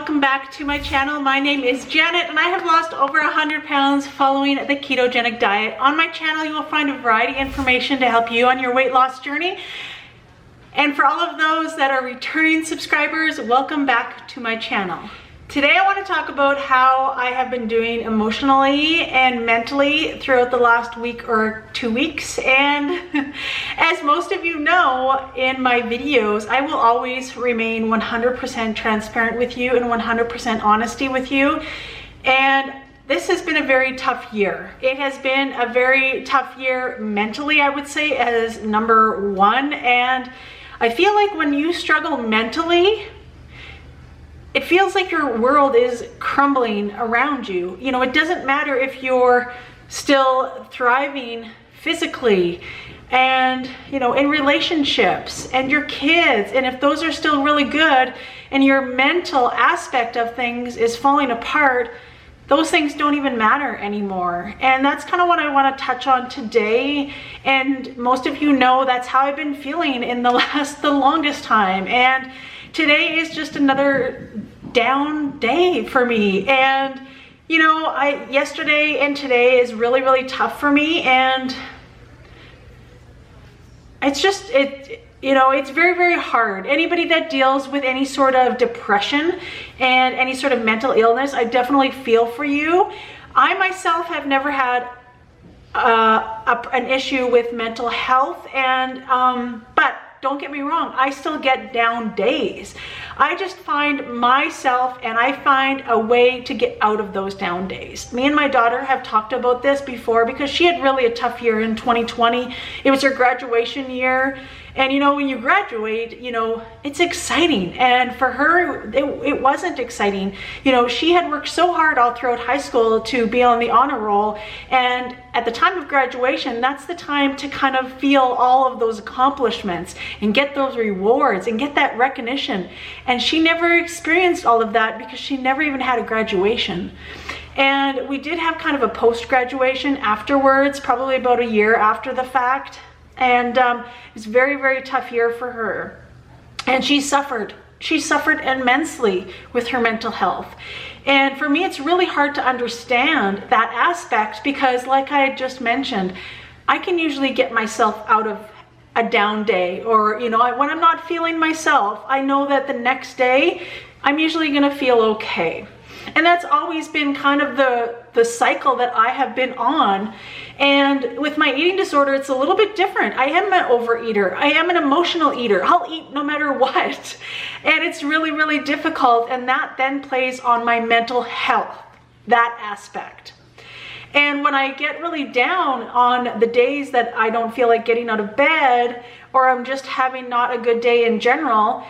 welcome back to my channel. My name is Janet and I have lost over 100 pounds following the ketogenic diet. On my channel you will find a variety of information to help you on your weight loss journey. And for all of those that are returning subscribers, welcome back to my channel. Today I want to talk about how I have been doing emotionally and mentally throughout the last week or 2 weeks. And as most of you know, in my videos, I will always remain 100% transparent with you and 100% honesty with you. And this has been a very tough year. It has been a very tough year mentally, I would say, as number one. And I feel like when you struggle mentally, it feels like your world is crumbling around you. You know, it doesn't matter if you're still thriving physically and, you know, in relationships and your kids, and if those are still really good and your mental aspect of things is falling apart, those things don't even matter anymore. And that's kind of what I want to touch on today. And most of you know that's how I've been feeling in the longest time. And today is just another down day for me. And you know, yesterday and today is really tough for me, and it's just, you know, it's very hard. Anybody that deals with any sort of depression and any sort of mental illness, I definitely feel for you. I myself have never had an issue with mental health, and but don't get me wrong, I still get down days. I just find myself, and I find a way to get out of those down days. Me and my daughter have talked about this before because she had really a tough year in 2020. It was her graduation year. And you know, when you graduate, you know, it's exciting. And for her, it wasn't exciting. You know, she had worked so hard all throughout high school to be on the honor roll. And at the time of graduation, that's the time to kind of feel all of those accomplishments and get those rewards and get that recognition. And she never experienced all of that because she never even had a graduation. And we did have kind of a post-graduation afterwards, probably about a year after the fact. And it was a very tough year for her, and she suffered immensely with her mental health. And for me, it's really hard to understand that aspect because, like I had just mentioned, I can usually get myself out of a down day, or you know, when I'm not feeling myself, I know that the next day I'm usually gonna feel okay. And that's always been kind of the cycle that I have been on. And with my eating disorder, it's a little bit different. I am an overeater. I am an emotional eater. I'll eat no matter what. And it's really difficult. And that then plays on my mental health, that aspect. And when I get really down on the days that I don't feel like getting out of bed, or I'm just having not a good day in general,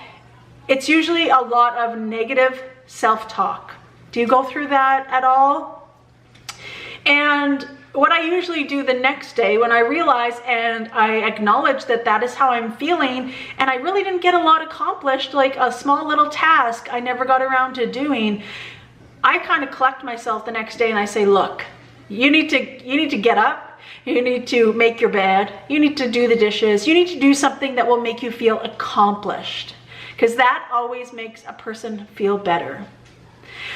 it's usually a lot of negative self-talk. Do you go through that at all? And what I usually do the next day when I realize and I acknowledge that that is how I'm feeling, and I really didn't get a lot accomplished, like a small little task I never got around to doing, I kind of collect myself the next day and I say, look, you need to get up, you need to make your bed, you need to do the dishes, you need to do something that will make you feel accomplished, because that always makes a person feel better.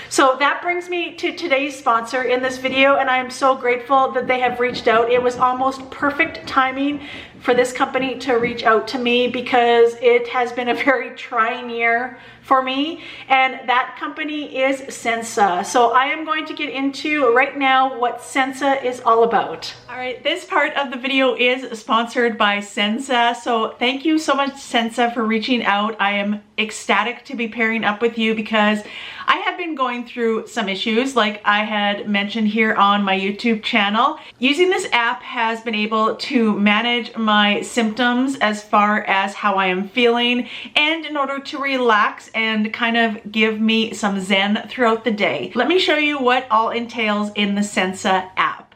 So that brings me to today's sponsor in this video, and I am so grateful that they have reached out. It was almost perfect timing for this company to reach out to me because it has been a very trying year for me, and that company is Sensa. So I am going to get into right now what Sensa is all about. All right, this part of the video is sponsored by Sensa. So thank you so much, Sensa, for reaching out. I am ecstatic to be pairing up with you because I have been going through some issues, like I had mentioned here on my YouTube channel. Using this app has been able to manage my symptoms as far as how I am feeling, and in order to relax and kind of give me some zen throughout the day. Let me show you what all entails in the Sensa app.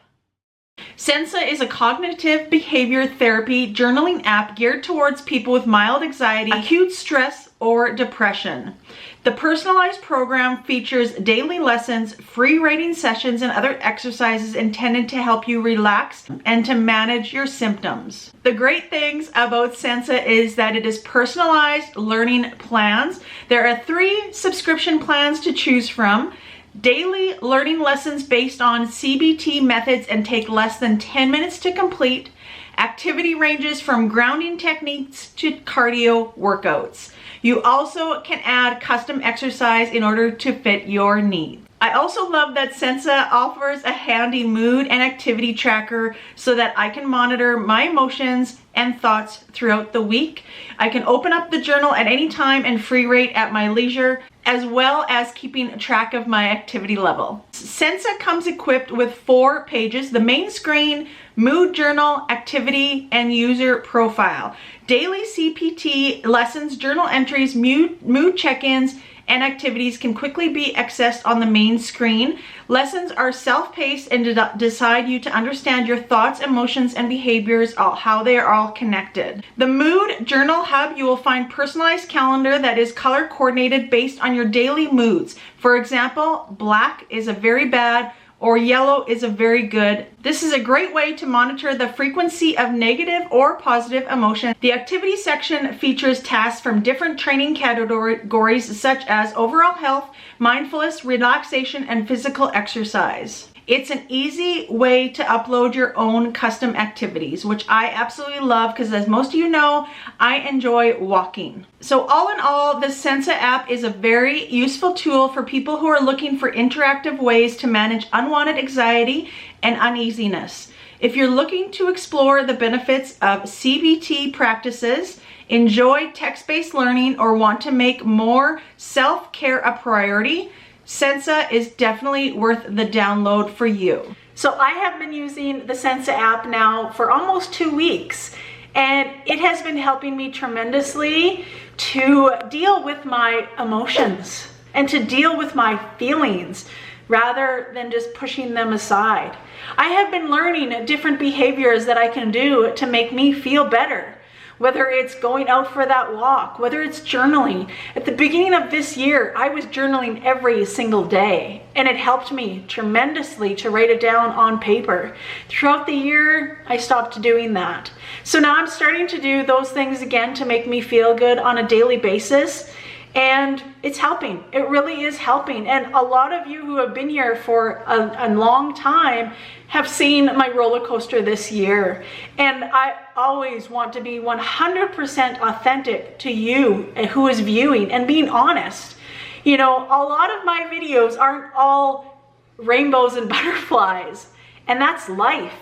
Sensa is a cognitive behavior therapy journaling app geared towards people with mild anxiety, acute stress, or depression. The personalized program features daily lessons, free writing sessions, and other exercises intended to help you relax and to manage your symptoms. The great things about Sensa is that it is personalized learning plans. There are 3 subscription plans to choose from. Daily learning lessons based on CBT methods and take less than 10 minutes to complete. Activity ranges from grounding techniques to cardio workouts. You also can add custom exercise in order to fit your needs. I also love that Sensa offers a handy mood and activity tracker so that I can monitor my emotions and thoughts throughout the week. I can open up the journal at any time and free write at my leisure, as well as keeping track of my activity level. Sensa comes equipped with 4 pages: the main screen, mood journal, activity, and user profile. Daily CPT lessons, journal entries, mood check-ins, and activities can quickly be accessed on the main screen. Lessons are self-paced and decide you to understand your thoughts, emotions, and behaviors, how they are all connected. The Mood Journal Hub, you will find personalized calendar that is color coordinated based on your daily moods. For example, black is a very bad, or yellow is a very good. This is a great way to monitor the frequency of negative or positive emotion. The activity section features tasks from different training categories such as overall health, mindfulness, relaxation, and physical exercise. It's an easy way to upload your own custom activities, which I absolutely love because, as most of you know, I enjoy walking. So all in all, the Sensa app is a very useful tool for people who are looking for interactive ways to manage unwanted anxiety and uneasiness. If you're looking to explore the benefits of CBT practices, enjoy text-based learning, or want to make more self-care a priority, Sensa is definitely worth the download for you. So I have been using the Sensa app now for almost 2 weeks, and it has been helping me tremendously to deal with my emotions and to deal with my feelings rather than just pushing them aside. I have been learning different behaviors that I can do to make me feel better. Whether it's going out for that walk, whether it's journaling. At the beginning of this year, I was journaling every single day, and it helped me tremendously to write it down on paper. Throughout the year, I stopped doing that. So now I'm starting to do those things again to make me feel good on a daily basis, and it's helping. It really is helping. And a lot of you who have been here for a long time have seen my roller coaster this year. And I always want to be 100% authentic to you who is viewing and being honest. You know, a lot of my videos aren't all rainbows and butterflies, and that's life.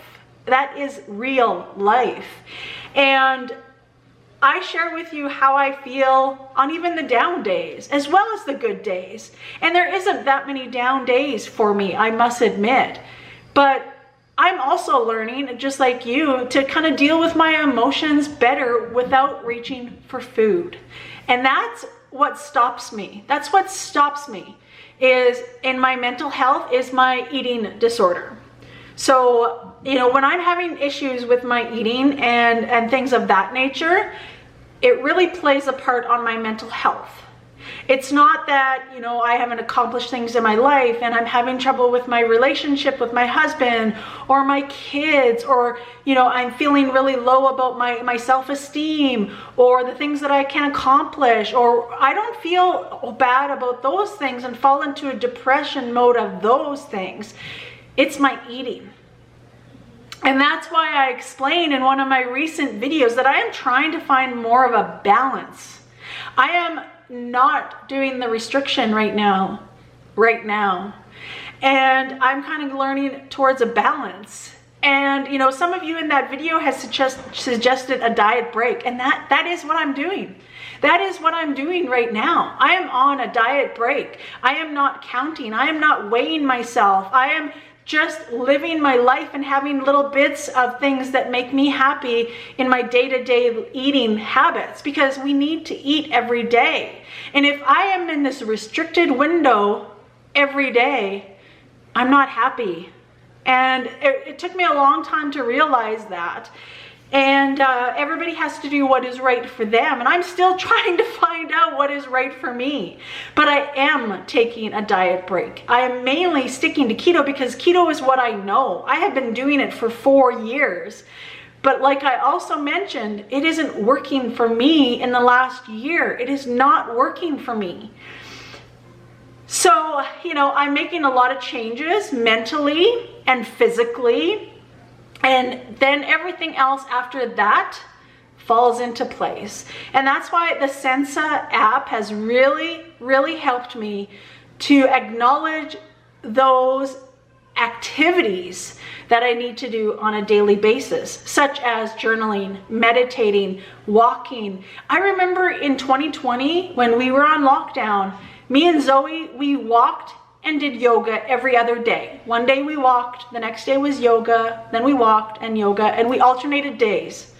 That is real life. And I share with you how I feel on even the down days as well as the good days. And there isn't that many down days for me, I must admit. But I'm also learning, just like you, to kind of deal with my emotions better without reaching for food. And that's what stops me. That's what stops me is in my mental health is my eating disorder. So, you know, when I'm having issues with my eating and things of that nature, it really plays a part on my mental health. It's not that, you know, I haven't accomplished things in my life and I'm having trouble with my relationship with my husband or my kids, or, you know, I'm feeling really low about my self-esteem or the things that I can accomplish, or I don't feel bad about those things and fall into a depression mode of those things. It's my eating. And that's why I explained in one of my recent videos that I am trying to find more of a balance. I am not doing the restriction right now. And I'm kind of learning towards a balance. And, you know, some of you in that video has suggested a diet break, and that is what I'm doing. That is what I'm doing right now. I am on a diet break. I am not counting. I am not weighing myself. I am just living my life and having little bits of things that make me happy in my day-to-day eating habits, because we need to eat every day. And if I am in this restricted window every day, I'm not happy. And it took me a long time to realize that. And everybody has to do what is right for them. And I'm still trying to find out what is right for me. But I am taking a diet break. I am mainly sticking to keto because keto is what I know. I have been doing it for 4 years. But like I also mentioned, it isn't working for me in the last year. It is not working for me. So, you know, I'm making a lot of changes mentally and physically. And then everything else after that falls into place. And that's why the Sensa app has really, really helped me to acknowledge those activities that I need to do on a daily basis, such as journaling, meditating, walking. I remember in 2020 when we were on lockdown, me and Zoe, we walked and did yoga every other day. One day we walked, the next day was yoga, then we walked and yoga, and we alternated days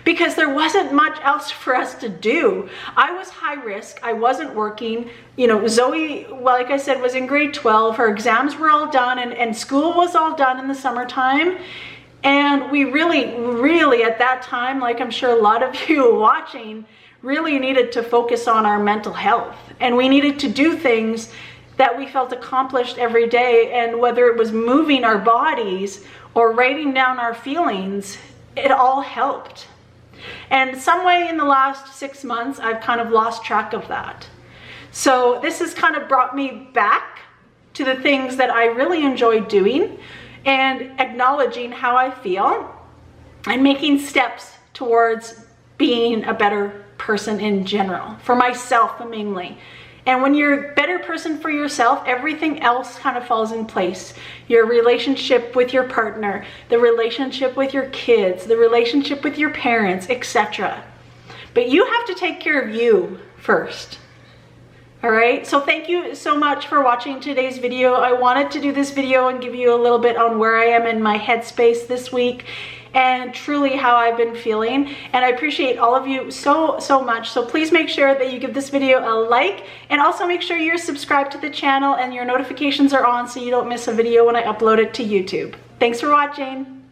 because there wasn't much else for us to do. I was high risk, I wasn't working. You know, Zoe, well, like I said, was in grade 12, her exams were all done and school was all done in the summertime. And we really at that time, like I'm sure a lot of you watching, really needed to focus on our mental health. And we needed to do things that we felt accomplished every day, and whether it was moving our bodies or writing down our feelings, it all helped. And some way in the last 6 months, I've kind of lost track of that. So this has kind of brought me back to the things that I really enjoy doing and acknowledging how I feel and making steps towards being a better person in general, for myself mainly. And when you're a better person for yourself, everything else kind of falls in place. Your relationship with your partner, the relationship with your kids, the relationship with your parents, etc. But you have to take care of you first. All right, so thank you so much for watching today's video. I wanted to do this video and give you a little bit on where I am in my headspace this week and truly how I've been feeling. And I appreciate all of you so much. So please make sure that you give this video a like, and also make sure you're subscribed to the channel and your notifications are on so you don't miss a video when I upload it to YouTube. Thanks for watching.